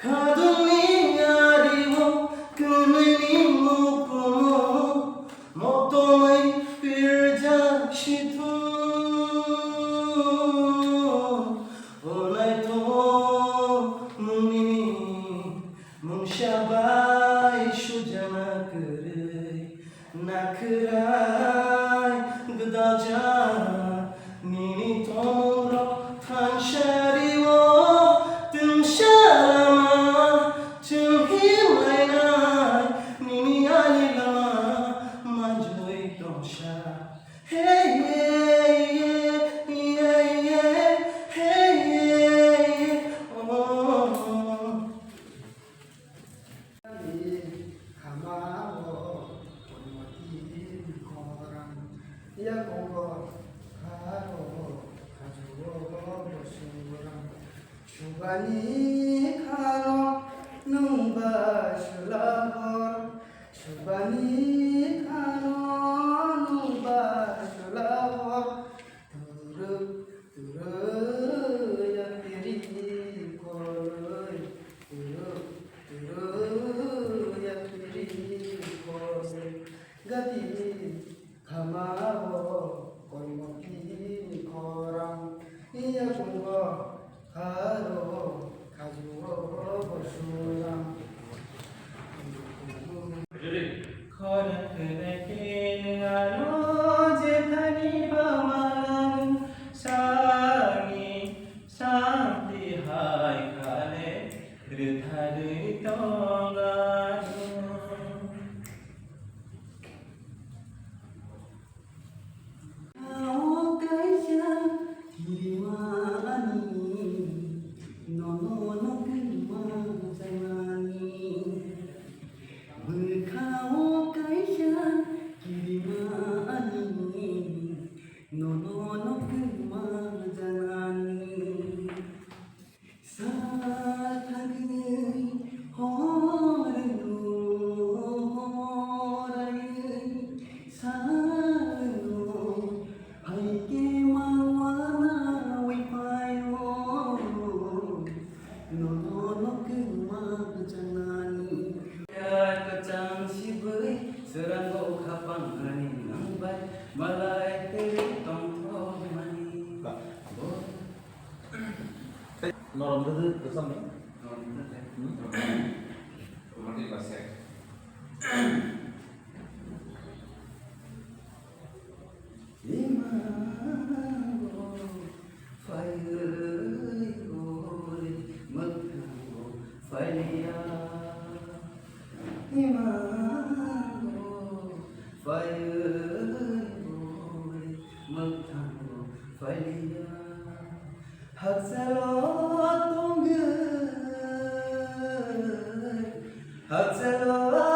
Kaduniariwo kumenimuko motomai pirjashitu Olai to mumini munshabai shujana kare nakrai gdaja nini tomro tanshariwo tumshalama tumhilainai nini alilama manjoi dosha hey yeah yeah yeah hey yeah oh Kamao konmotin koran ia kongko karo kajuo bosuran Shubani kano numba shulahor Shubani kano numba shulahor Turu turu ya tiri koi Turu ya tiri koi Gati kamao konmotin koran ia kongko karo kajuo bosuran Seranggo kapang angin nangbai malai teri tong tong mani. Norom itu bersam nih. Mati basek. Limango fire gori magtango fire Limango fire gori magtango fire Haksalo tongger Haksalo